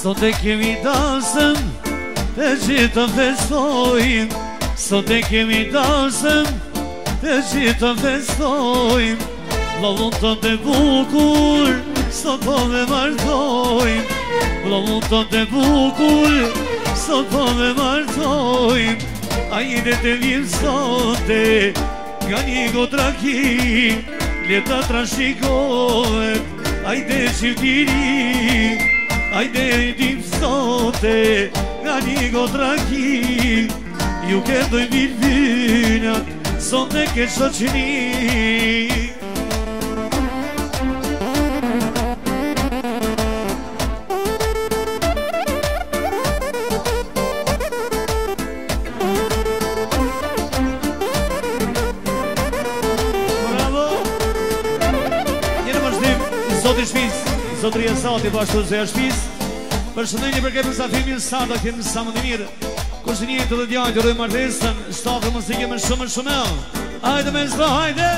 Sot e kemi dasëm, të gjithë të festojmë. Sot e kemi dasëm, të gjithë të festojmë. Vëllon të të bukur, sot po me martojmë. Vëllon të të bukur, sot po me martojmë. Ajde të vim sote, nga një gotraki, leta trashikohet, ajde shqiptiri. Ajde tim sote, nga një gotraki, ju këndoj bilbinat, sote ke shoqni. Zotëria Sati, bashkë të zeja shpis. Për shëndetje për këtë mësafimin Sada, këtë mësa më të mirë. Kështë një të dhe djajtë, rëjë martesën, shtafë mësike më shumë e. Hajde me zdo, hajde!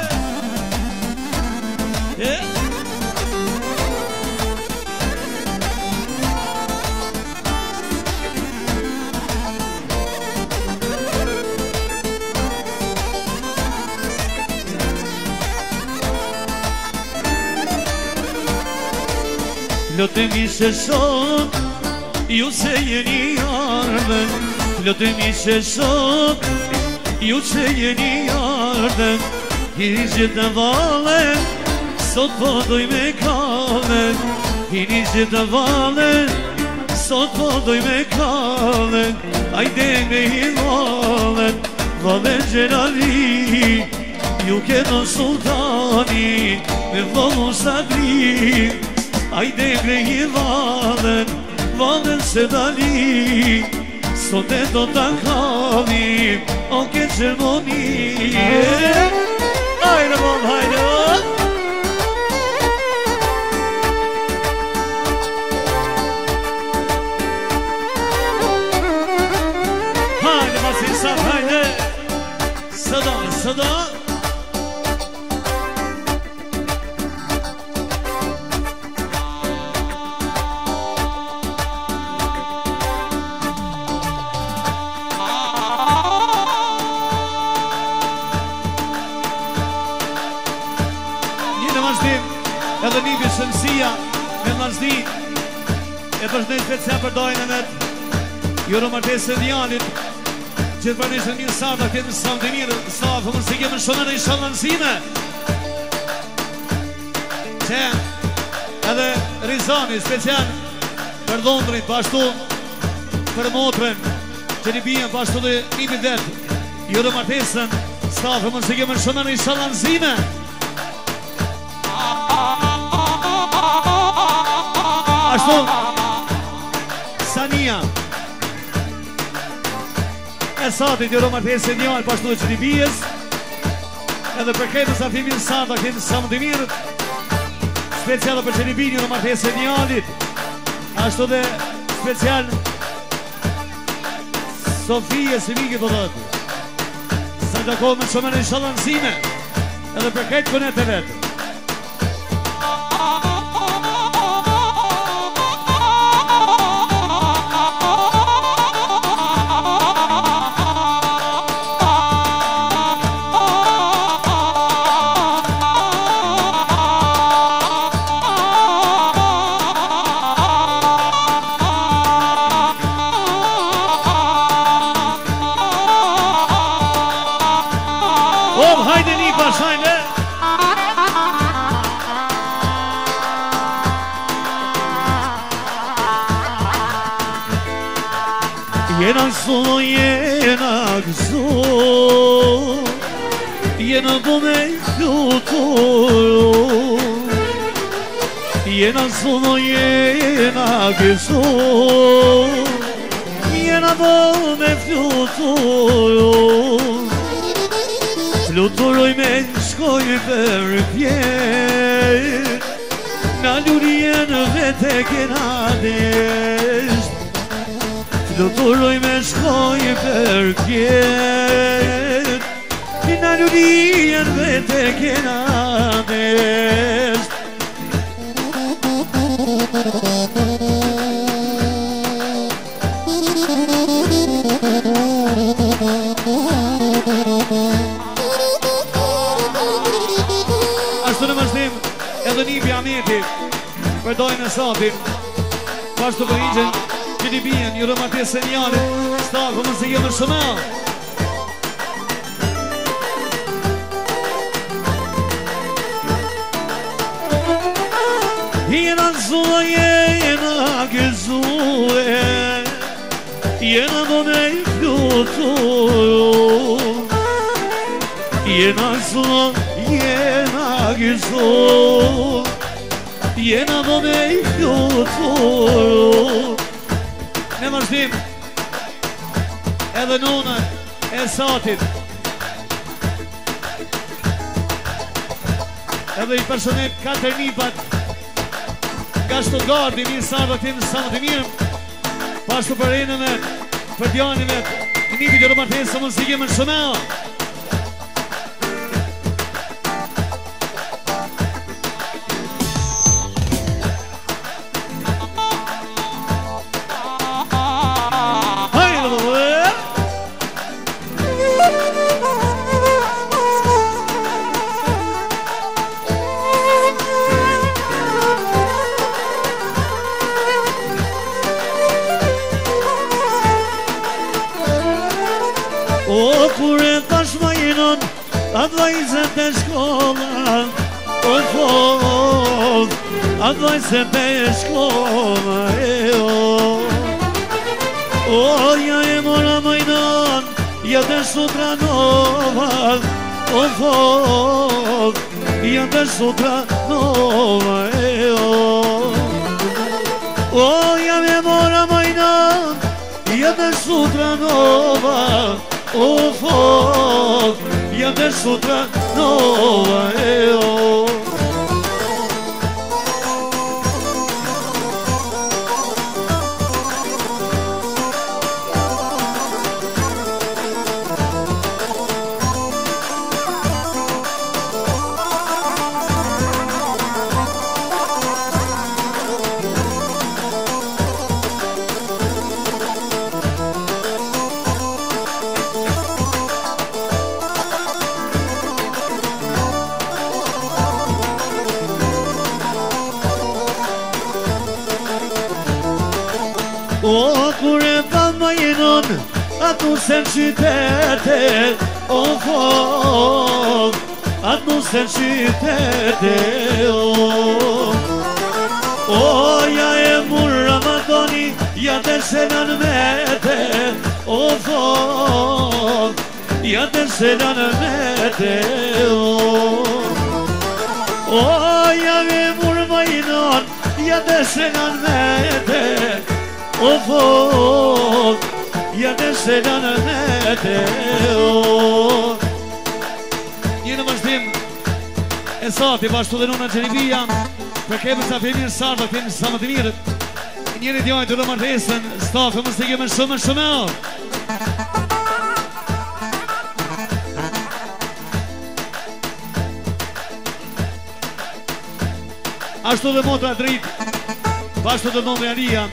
Lotëm ishe shok, ju se jeni ardhen. Lotëm ishe shok, ju se jeni ardhen. Kini gjithë të valen, sot po doj me kalen. Kini gjithë të valen, sot po doj me kalen. Ajde me i valen, valen gjerali. Ju këto sultani, me vëllon sadri. Ajde grehi valen se dali. Sot e do të kami, o ke qërmoni. Hajde bon, hajde bon. Hajde masin sat, hajde. Sada, sada. Edhe një shëmsia me mazdi e përshëndet special për dojnë e met Juro martesë e djallit që të përnishtë një sarda këtë në samë të mirë stafë më si kemë shumë në i shalënsime që edhe Rizani special për dhondrit pashtu për motrën që një bijen pashtu dhe një bidet Juro martesën stafë më si kemë shumë në i shalënsime Ashtu Sania e satit Juro martesë e djallë pashtu dhe që një bijes edhe për këtë safimin sarda këtë samë të mirë special për që një bijen Juro martesë e djallit ashtu dhe special Sofije si miki po dhëtë sa të kohë me shumë në shalansime edhe për këtë kënet e vetë Jena solo, jena gëzo Jena do me flutur Jena solo, jena gëzo Jena do me flutur Fluturoj me shkoj për pjet Na lurien vete kena desht Fluturoj me shkoj për pjet Na lurien vete kena desht të nipi Ameti për dojnë e satin. Pashtu për igjen që t'i bijen një rëmates e njalit. Stako më se jemë shumë. Jena zua, jena gëzue, jena do me i flutu. Jena zua, jena gëzue, jena do me i flutu. Ne vazhdim edhe nonën e satit, edhe i personet 4 nipat nga Shtogardi, mirë sarë dhe timë sa më të mirë. Pashtu për enën e për djanive në nipit e romartesë së mundësike më në shumea. Atë vajzët e shkolla, o fos, atë vajzët e shkolla, o ja e mora majnan, ja të sutra nova, o fos, ja të sutra nova, o ja e mora majnan, ja të sutra nova, o fos, ja te sutra nova, o kur e pa ma jenon atu sen qytetet, o fos, atu sen qytetet, o ja e murra matoni, ja te shenan mete, o fos, ja te shenan mete, o ja e murra ma jenon, ja te shenan mete, o fos, ja të shelan në te. Një në vazhdim e sati, bashtu dhe nuna Gjenibia, për kebë sa femir sarda, femir sa më të mirët. Njëri djajt të rëmartesën, stafë më së të kemë shumë shumë. Ashtu dhe motra drit, bashtu dhe nona Alia,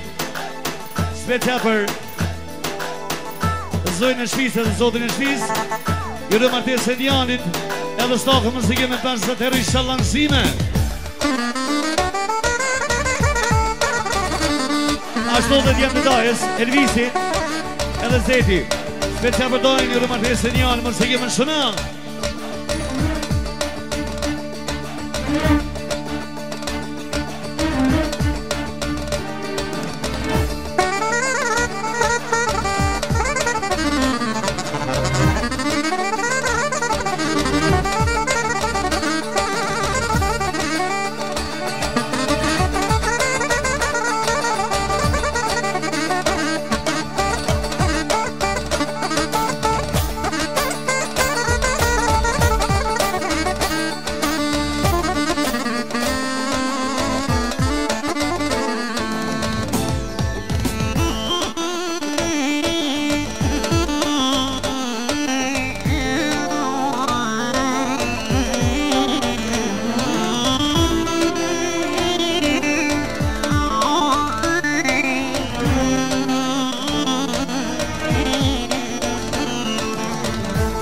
specia për zojnë e shpisë edhe zotin e shpisë, ju dhe martesë e djanit, edhe stafë më së kemë të të herë i shallangësime. Ashtu dhe djemë të dajës, Elvisi, edhe Zeti, specia për dojnë, ju dhe martesë e djanit, më së kemë në shëna.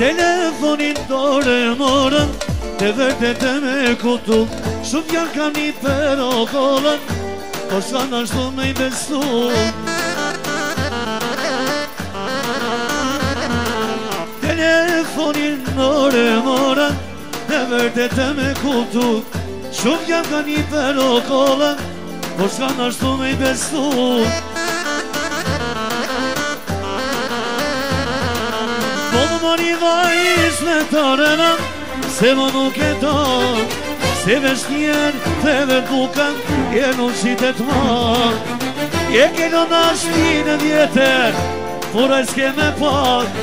Telefonin dore morën, Te vërtet e me kutu Shumë fjall ka një perokollën Po s'ka nashtu me i besu Telefonin more Te vërtet e me kutu Shumë fjall ka një perokollën Po s'ka nashtu me i besu Po më mori vajz me të rena Se më nuk e to Se vesh njerë të vërdukan E nuk qitet ma E keno nashtin e vjetër Pura i s'ke me pak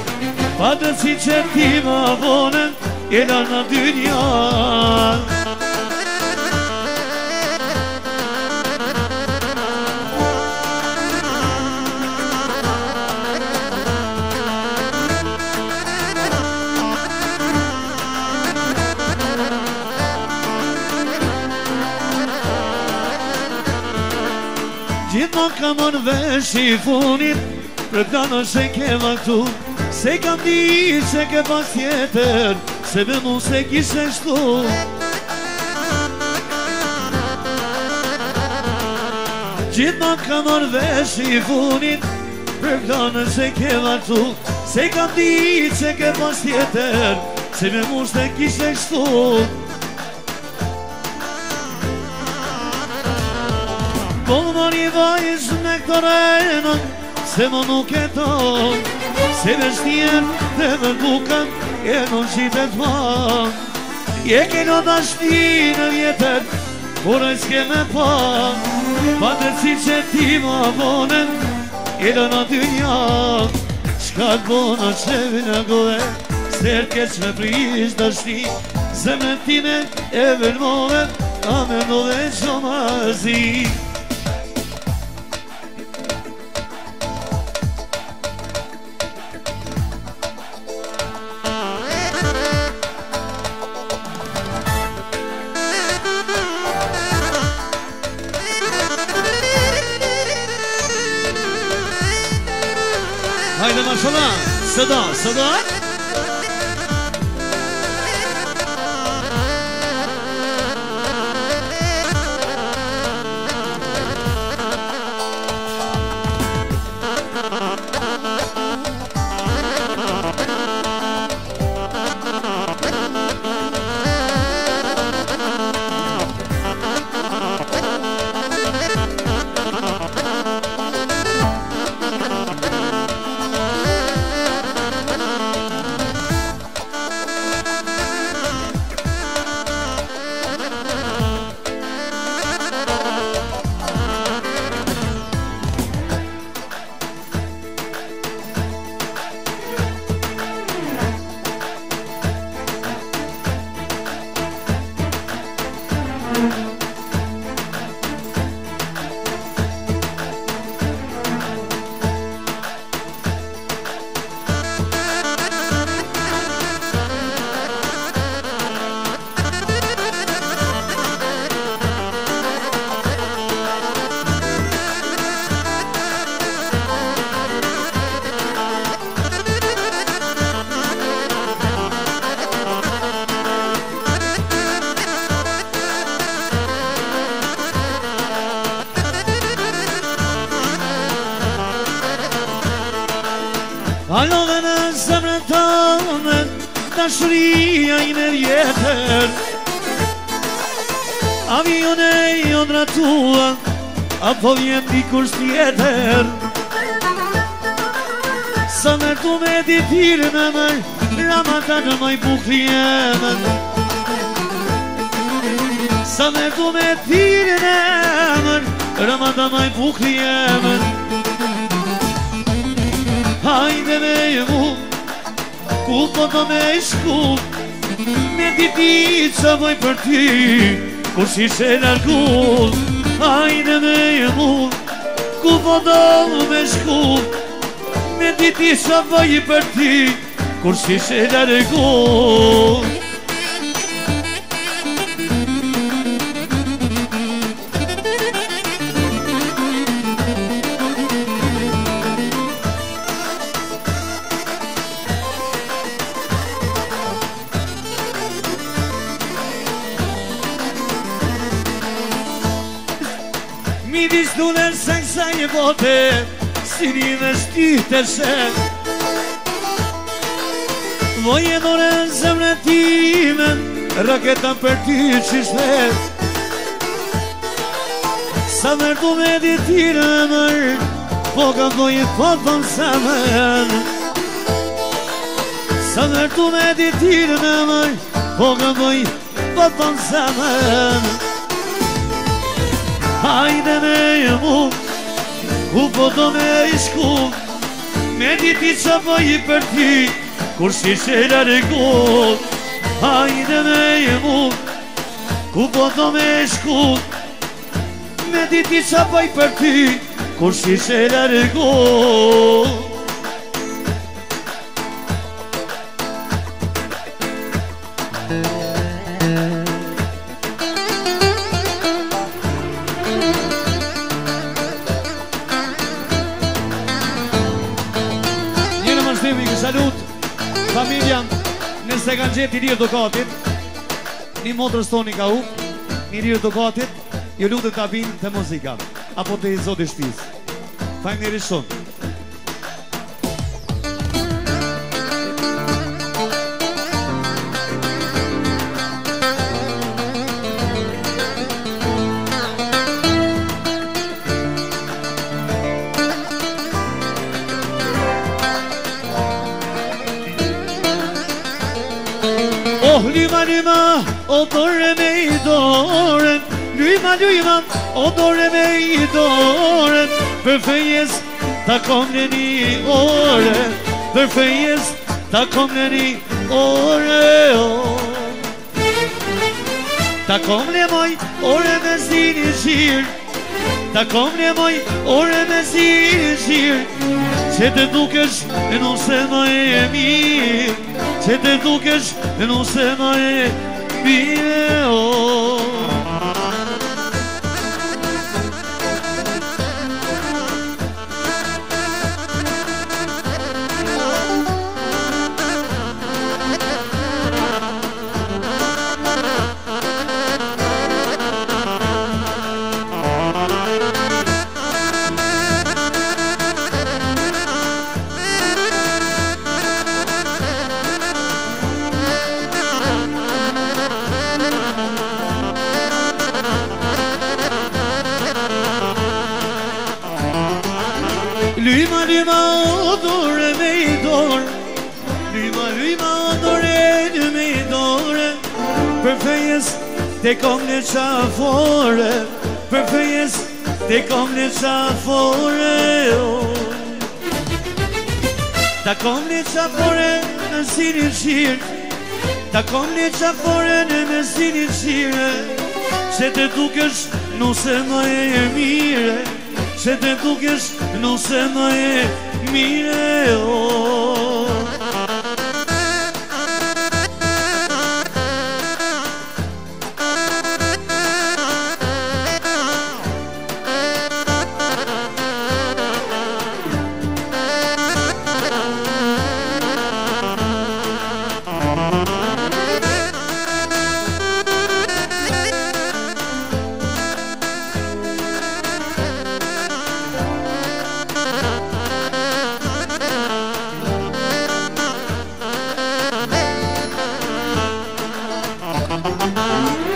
Pa të si që ti më avonen E da në dynja Gjithë më ka mën vesh i funit Për këta në se ke vaktu Se kam di se ke pas tjetër Se me mu se kishe shtu Gjithë më ka mën vesh i funit Për këta në se ke vaktu Se kam di se ke pas tjetër Se me mu se kishe shtu Po më mori vajz me këto renën Se më nuk e ton Se vesh njerë dhe më dukan E nuk qitet ma Je keno dashni në vjetër Por e s'ke me pa Pa të si që ti më avonen E do në dynja Shka të bona qevi në gove Ser keq me prish dashni Zemën time e vërmove A me ndove që ma zi Haydi maşallah, sıda Halove në zemrën tëme Dashuria ime vjetër Avione i ondra tua Apo vjen dikush tjetër Sa me tu me ditirë në mëj Ramata në mëj bukli emën Sa me tu me ditirë në mëj Ramata në mëj bukli emën Hajde me mu, ku po të me shku Me diti që voj për ty, kur si shë largu Hajde me mu, ku po të me shku Me diti që voj për ty, kur si shë largu Mi distule senza i vote si rivestite se Voglio dore zemre time Raketa për ty qishte Sa vertu me ditire mërë Po ka dojë po thonë se mërë Sa vertu me ditire mërë Po ka dojë po thonë se mërë Hajde me e mu Ku po do me ishku Me diti që po i për ty Kur si shera regu Hajde me e mu Ku po do me ishku Me diti që po i për ty Kur si shera regu Salut familjan nëse kanë gjetë i lirë dokatit një motrës toni ka u një lirë dokatit ju lutet të abinë të muzika apo të i zoti shtis faleminderit shumë Lyma, lyma, o dore me i doren Lyma, lyma, o dore me i doren Për fejes ta kom në një ore Për fejes ta kom në një ore Ta kom në moj ore me zini shirë Ta kom në moj ore me zini shirë Që të dukesh e nuse ma e mirë Që të dukesh e nuse ma e mirë Lyma, lyma, o dore me i dorë Lyma, lyma, o dore me i dorë Për fejes te kom në qafore Për fejes te kom në qafore Ta kom në qafore në sini qirë Ta kom në qafore në sini qirë Që të dukesh nuse ma e mire Që të dukesh nuse ma e mire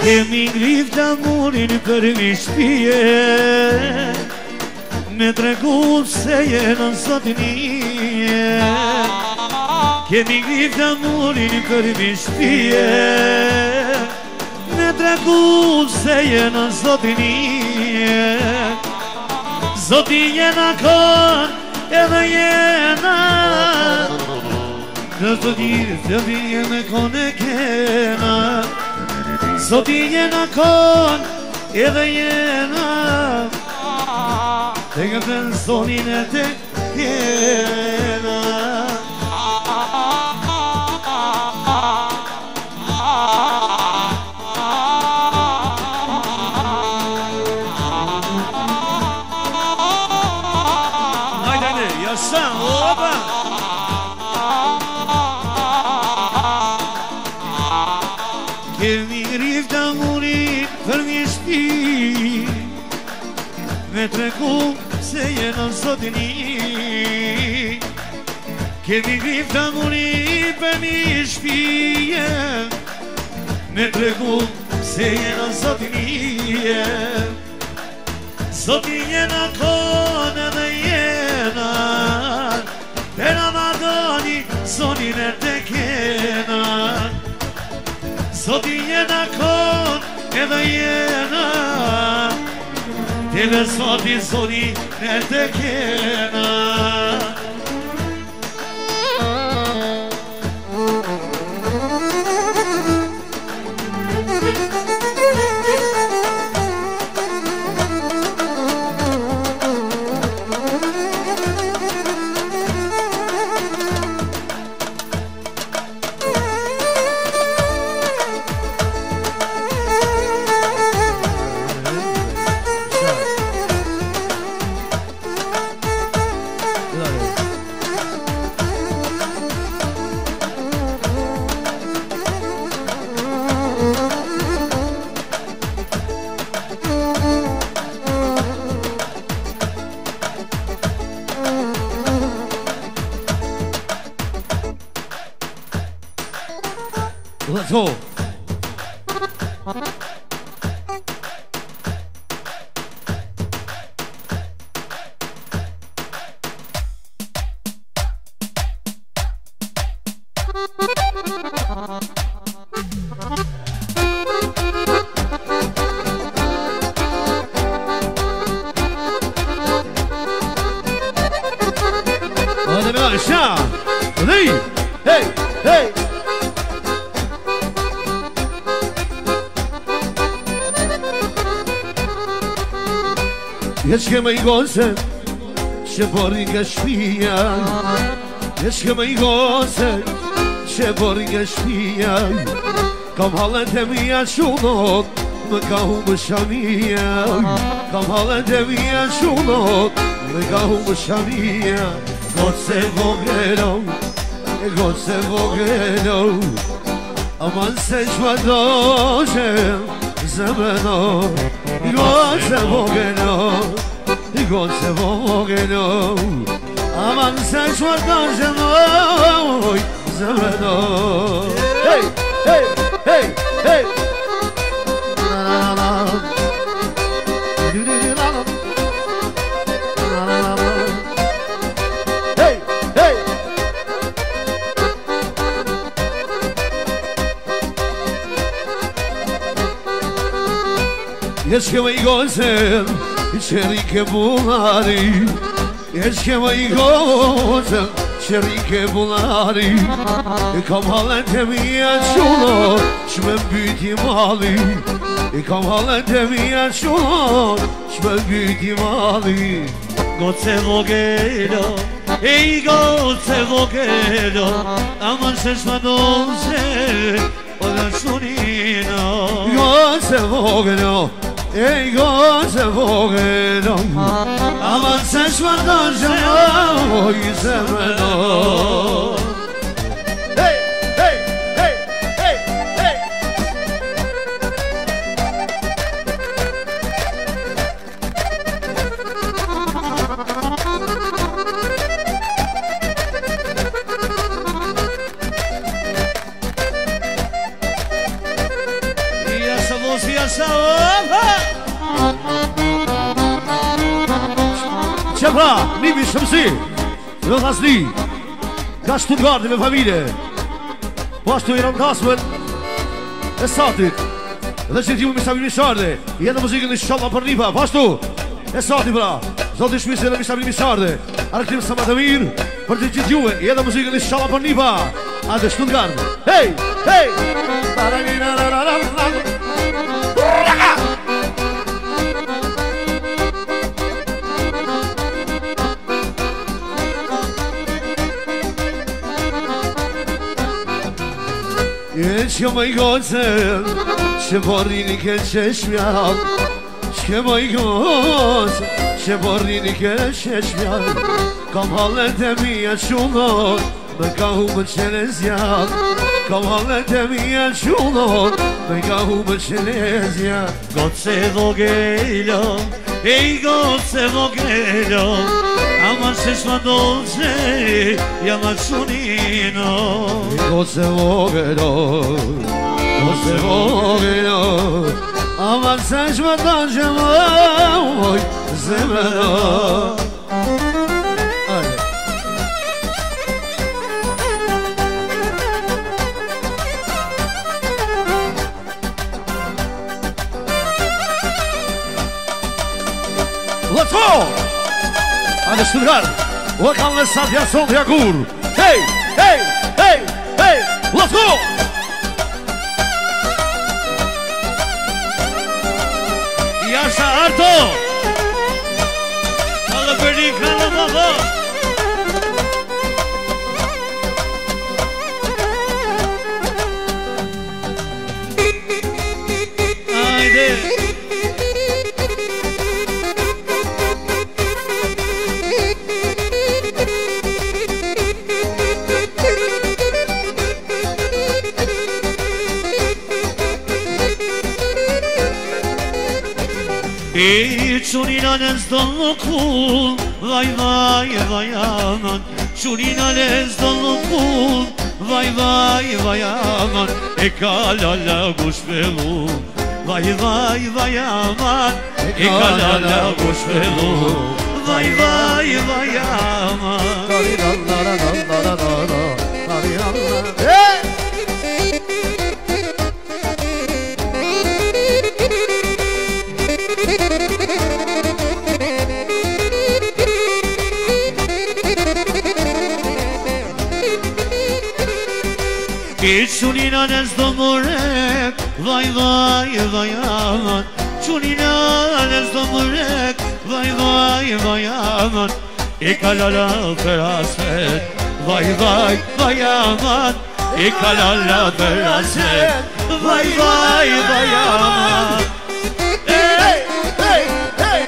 Kemi ngrif të amurin për mi shpije Me tregu se jenë sotnije Kemi ngrif të amurin për mi shpije Me tregu se jenë sotnije Zoti jena kon edhe jena Në të dirë të vijeme kon e kena Zoti jena kon edhe jena Te këtën zonin e te jena Hajdene, yaşa, opa Kemi rif të amurit për mi shpi me trecu se jenë sotini Kemi grif të muni për mi shpije Me tregu se jena sotini Sotini jena kone dhe jena Per Amadoni sonin e të kena Sotini jena kone dhe jena Tebe sotin sonin e të kena Let's go. Hey, hey. Jesh ke më I gose që borri nga shpia Jesh ke më I gose që borri nga shpia Kam halën të mija shumot Më ka humbë shamia Kam halën të mija shumot Më ka humbë shamia Goce vogelo Goce vogelo Aman se shma doqe Zemreno Goce vogelo Goce vogelo Aman se shma doqe Moj Zemreno Hey, hey, hey, hey La la la Hey, hey Jesh ke më I gose që rike bullari Jesh ke më I gose që rike bullari Kam halën të mija qullot që me mbyti mali Kam halën të mija qullot që me mbyti mali Goce vogelo, ej goce vogelo Aman se shma doze, o da shunino Goce vogelo, ej goce vogelo Aman se shma doze, o I zemeno Hey, hey, hey, hey, hey Që pra, Nimi Shëmsi, në Ghazli, ka Stuttgarti me familje, po ashtu I Randasmen e Satit, dhe që t'ju Misabri Misharde, jenë muzikën inshallah për Nipa, po ashtu, e Sati pra, Zoti Shmisi dhe Misabri Misharde, Arkrim Samatamir, për të gjithë juve, jenë muzikën inshallah për Nipa, atë Stuttgart, hey, hey, Jesh ke më I gose që borrini ke qeshmjall Shke më I gose që borrini ke qeshmjall Kam halën të mija shumot Me ka humbë qenezjall Kam halën të mija shumot Me ka humbë qenezjall Goce vogelo, Ehi cose vogelo, amasse sua dolce, Amazzonino. Cose vogelo, amasse sua dolce, voi sembrano. Let's go! Hadi Sürgar! Bakanlı Satya Sondya Kur! Hey! Hey! Hey! Hey! Let's go! Yaşa Arto! Kalı beni kalı baba! Haydi! I čunina ne zdolno kul, vaj aman. Čunina ne zdolno kul, vaj aman. E kalala gušvelu, vaj aman. E kalala gušvelu, vaj aman. I čunina ne zdomorek, vaj aman. Čunina ne zdomorek, vaj aman. I kalala feraset, vaj aman. I kalala feraset, vaj aman. Hey, hey, hey, hey.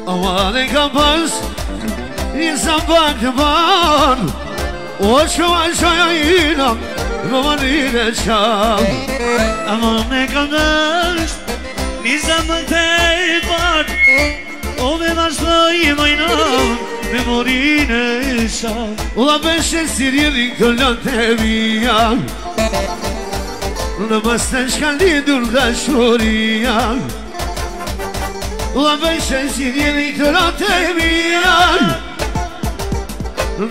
Aman kampans, insan bakman. Ocho aşağıyla, romanine çam. Aman ne kadar insan bakman. O me başlayım aynan, memorine çam. Ulan ben şesiriyeli gölden teviyam. Namasten şkalli durga şuriyam. Ulan ben şesiriyeli gölden teviyam.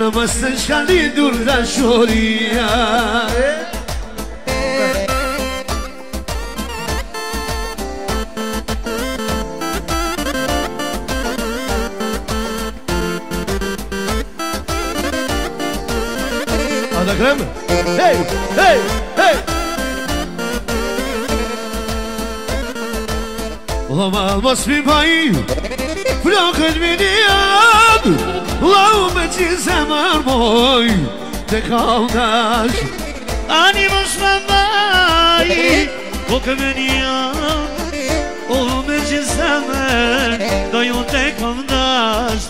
Namasten şkalli durga şuriyam. Ada krem? Hey, hey, hey! Ulan almaz bir pay, bırakın beni yan. Ulan becizem armoy, de kaldaş. Animos mamai, o que venia, o becizeme, dai un te condas.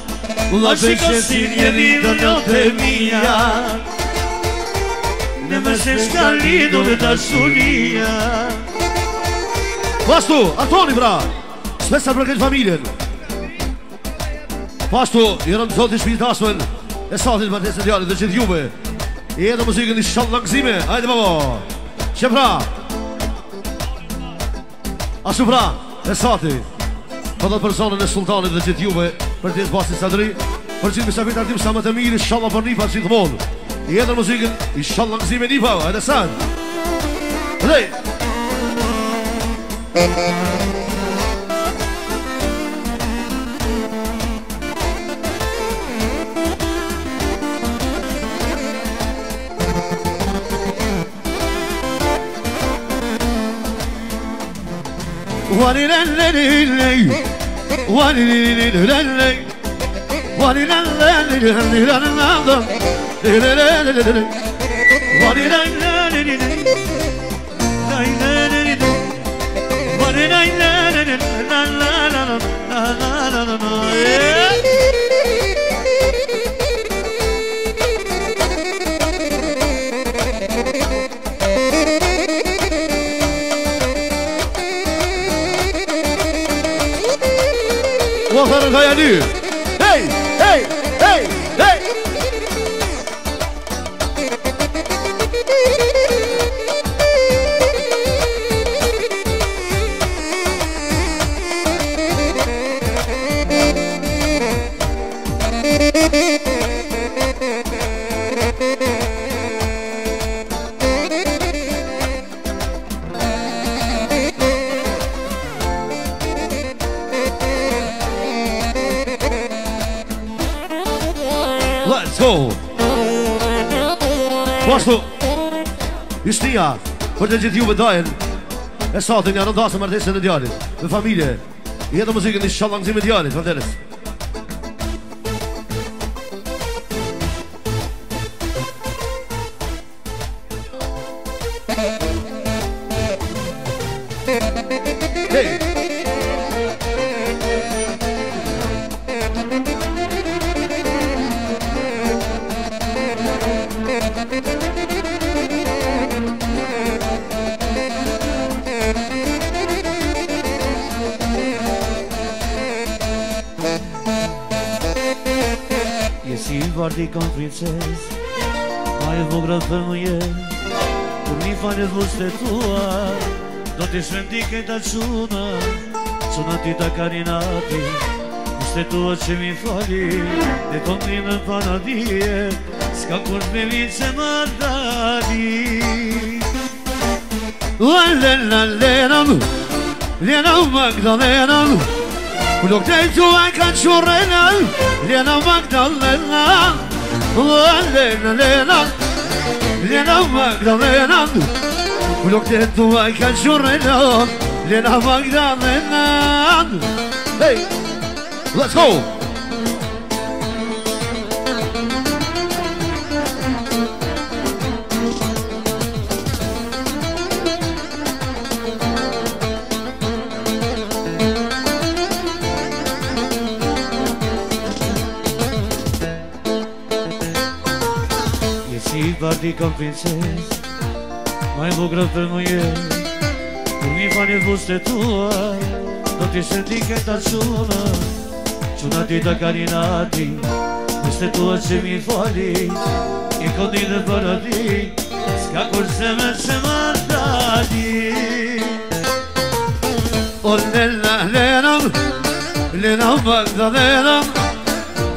Ulan ben şesiriyeli gölden teviyam. Ne me se scallido da solia. Pastu, Antoni bra, spesa për këtë familjen. Pastu, i rëndë zotin shpiltasmen e satin për të djallit dhe gjithë juve. I edhe muzikën i shallë langëzime, hajde babo. Që pra, ashtu pra, e sati, për dhe personën e sultanit dhe gjithë juve, për të jetë basit sadri, për gjithë misafit artim sa më të mirë, shalla për nifa që të monë. I edhe muzikën i shallë langëzime nifa, hajde san. Hajde. Salvatore Tajani. Hey, hey, hey, hey. Let's go! Posto! Justia, për të gjithë juve dajen e satin janë ndasë martesën e djallit, me familje. Jetë muzikën i shallangzim e djallit, vandeles. Hey! Si vardi kam princes, ma e vograt për më je, kur mi falet vuste tua, do t'i shvendi këta quna, quna ti ta karinati, vuste tua që mi fali, dhe ton një në panadije, s'ka kur me vitë se më dali. Lena Magdalena, Look they do I can chorena, Lena Magdalena, Lena Magdalena. Look they do I can chorena, Lena Magdalena. Hey, let's go. Parti kam princes, ma e vograt për më je, kur mi fani vuste tua, do t'i shendi këta quna, quna ti ta karinati, vuste tua që mi fali, i kodi në paradi, s'ka kur se më dali. O Lena Magdalena,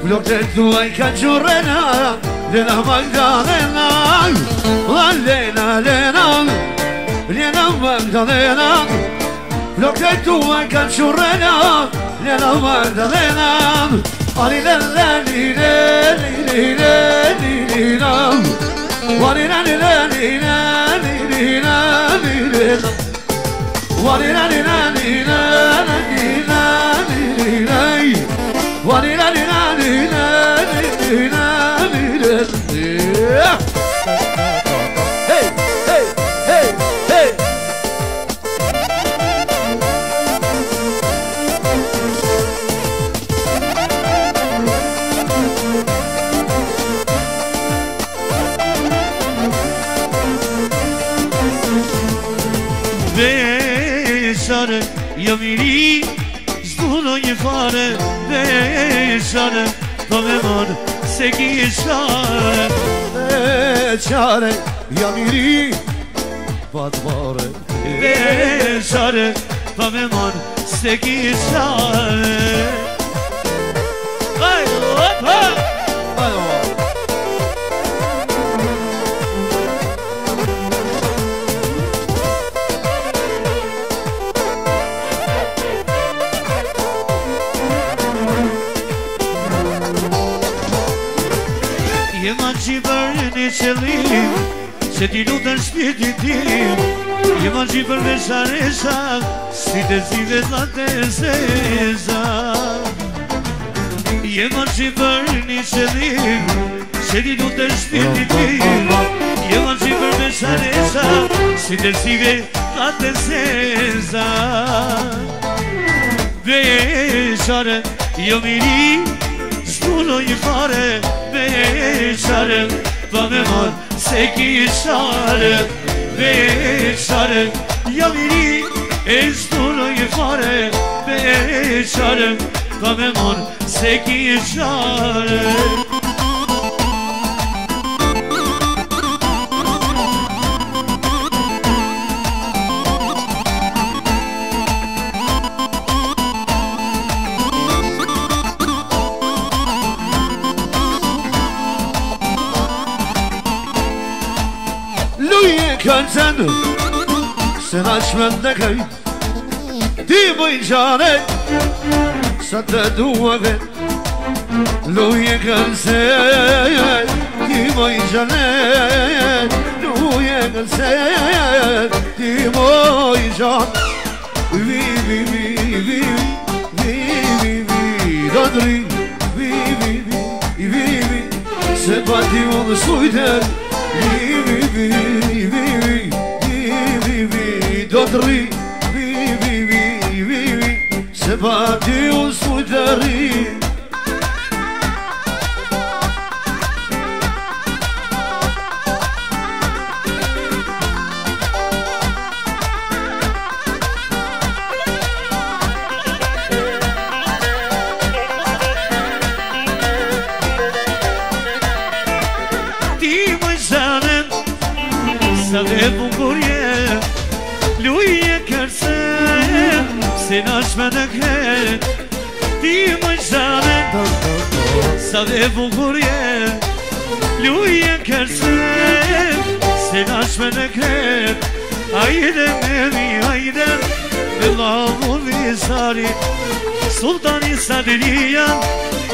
flok të tuaj ka qurrena, Lena Magdalena, Lena Magdalena, flok të tuaj ka qurrena, Lena Magdalena. Ani lena lina, lina lina, ani lena lina, lina lina, ani lena lina, lina lina, ani lena lina, lina. Hey, hey, hey, hey. Beşare ya miri, zduno një fare, beşare, po me mor se kishare. Beşare ya miri, patmare, beşare, po me mor se kishare. Ay, hop, hop. Jema që për një qëllim, se ti lutën shpirti tim. Jema që për vesharesa, si të zive të zeza. Jema që për një qëllim, se ti lutën shpirti tim. Jema që për vesharesa, si të zive të zeza. Beshare, jo miri, s'puno një fare, beşare, pa me mor se kishare. Beşare, ja miri, e s'puno një fare, beşare, pa me mon se ki qare. Kansen sen açmanda kay Di boy jane Sata dua ve Luye kansen Di boy jane Luye kansen Di boy jane Vi vi vi vi Vi vi vi Dadri Vi vi vi Vi vi Se bati ol suyter Vi vi vi Dodri, vi, se bati u svoj dari. Ti moj zanen, sa dhe bukurje Luje kërsen, se nashme në kret Ti më shamen, sa dhe bukurje Luje kërsen, se nashme në kret Ajde me mi, ajde me lavu visari Sultani Sadrijan,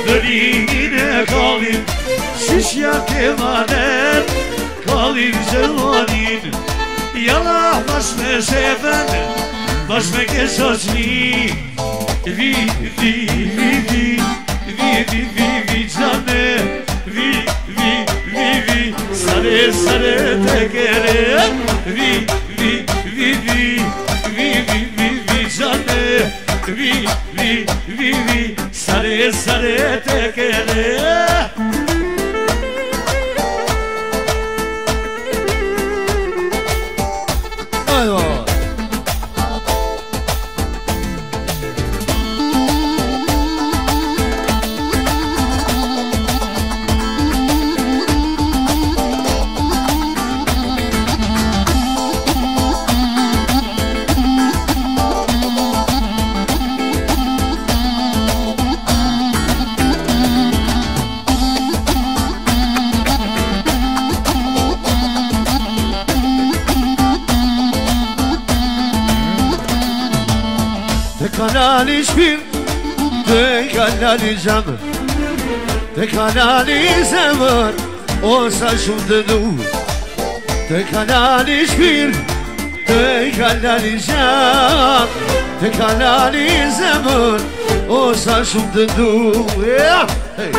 dërin e kalim Shishja ke vanet, kalim gjelonin Jalla bash me shefen, bash me keshoqni Vi, vi, vi, vi, vi, vi, vi, vi, gjane Vi, vi, vi, vi, sare, sare te kere Vi, vi, vi, vi, vi, vi, vi, vi, gjane Vi, vi, vi, vi, sare, sare te kere Kanali shpir, te kanali jamër Te kanali zemër, o sa shumë të du Te kanali shpir, te kanali jamër Te kanali zemër, o sa shumë të du Hey!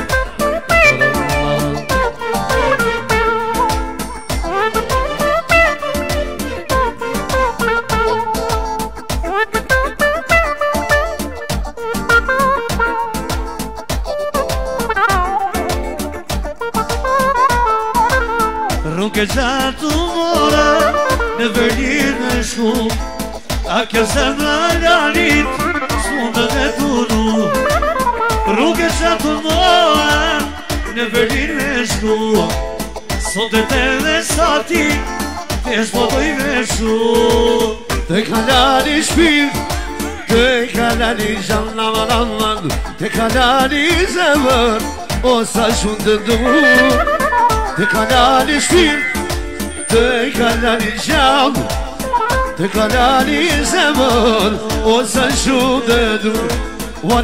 Rrugë gjatë mora në Berlin në shku A kjo zemra lanit s'mundë dhe turu Rrugë gjatë mora në Berlin në shku Sot e te dhe sati te shpotoj me shu Te kanali shpir, te kanali janë Te kanali zemër, o sa shumë të du Te kanali shpir, te kanali janë Te kanali zemër, o sa shumë të du Wa